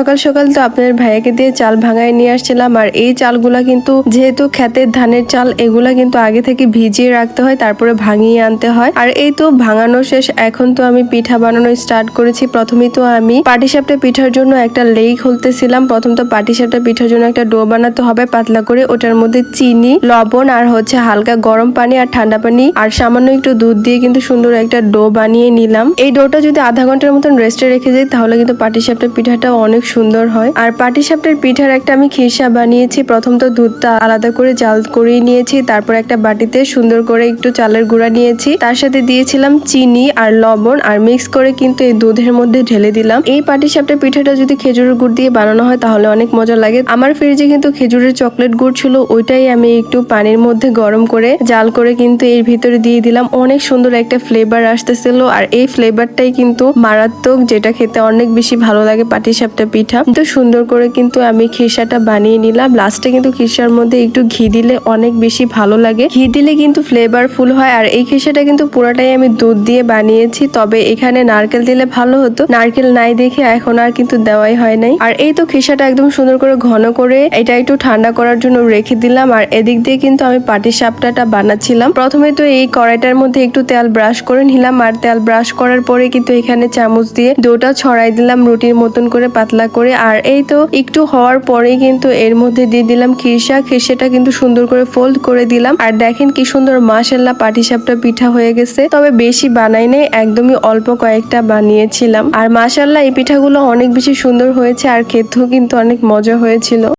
সকাল সকাল তো আপনাদের ভাইয়াকে দিয়ে চাল ভাঙায় নিয়ে আসছিলাম। আর এই চালগুলা কিন্তু যেহেতু ক্ষেতের ধানের চাল, এগুলা কিন্তু আগে থেকে ভিজিয়ে রাখতে হয়, তারপরে ভাঙিয়ে আনতে হয়। আর এই তো ভাঙানো শেষ, এখন তো আমি পিঠা বানানো স্টার্ট করেছি। প্রথমেই তো আমি পাটিসাপটা পিঠার জন্য একটা লেই খুলতেছিলাম। প্রথম তো পাটিসাপটা পিঠার জন্য একটা ডো বানাতে হবে পাতলা করে। ওটার মধ্যে চিনি, লবণ আর হালকা গরম পানি আর ঠান্ডা পানি আর সামান্য একটু দুধ দিয়ে কিন্তু সুন্দর একটা ডো বানিয়ে নিলাম। এই ডোটা যদি আধা ঘন্টার মতন রেস্টে রেখে যাই তাহলে কিন্তু পাটিসাপটা পিঠাটা অনেক সুন্দর হয়। আর পাটিসাপটার পিঠার একটা আমি খিরসা বানিয়েছি। প্রথম তো দুধটা আলাদা করে জাল করে নিয়েছি, তারপর একটা বাটিতে সুন্দর করে একটু চালের গুঁড়া নিয়েছি, তার সাথে দিয়েছিলাম চিনি আর লবণ, আর মিক্স করে কিন্তু এই দুধের মধ্যে ঢেলে দিলাম। এই পাটিসাপটা পিঠাটা যদি খেজুরের গুড় দিয়ে বানানো হয় তাহলে অনেক মজা লাগে। আমার ফ্রিজে কিন্তু খেজুরের চকলেট গুড় ছিল, ওইটাই আমি একটু পানির মধ্যে গরম করে জাল করে কিন্তু এর ভিতরে দিয়ে দিলাম। অনেক সুন্দর একটা ফ্লেভার আসতেছিল, আর এই ফ্লেভারটাই কিন্তু মারাত্মক, যেটা খেতে অনেক বেশি ভালো লাগে পাটিসাপটা পিঠা। তো সুন্দর করে কিন্তু আমি খিরসাটা বানিয়ে নিলাম। লাস্টে কিন্তু খিরসার মধ্যে একটু ঘি দিলে অনেক বেশি ভালো লাগে, ঘি দিলে কিন্তু ফ্লেভারফুল হয়। আর এই খিরসাটা কিন্তু পুরোটাই আমি দুধ দিয়ে বানিয়েছি, তবে এখানে নারকেল দিলে ভালো হতো, নারকেল নাই দেখে এখন আর কিন্তু দেওয়াই হয় নাই। আর এই তো খিরসাটা একদম সুন্দর করে ঘন করে এটা একটু ঠান্ডা করার জন্য রেখে দিলাম। আর এদিক দিয়ে কিন্তু আমি পাটিসাপটাটা বানাচ্ছিলাম। প্রথমে তো এই কড়াইটার মধ্যে একটু তেল ব্রাশ করে নিলাম, আর তেল ব্রাশ করার পরে কিন্তু এখানে চামচ দিয়ে ডোটা ছড়াই দিলাম রুটির মতন করে পাতলা করে। আর এই তো একটু হওয়ার পরেই কিন্তু এর মধ্যে দিয়ে দিলাম খিরসা। খিরসাটা কিন্তু সুন্দর করে ফোল্ড করে দিলাম। আর দেখেন কি সুন্দর মাশাআল্লাহ পাটিসাপটা পিঠা হয়ে গেছে। তবে বেশি বানাই নাই, একদমই অল্প কয়েকটা বানিয়েছিলাম। আর মাশাআল্লাহ এই পিঠাগুলো অনেক বেশি সুন্দর হয়েছে, আর খেতেও কিন্তু অনেক মজা হয়েছিল।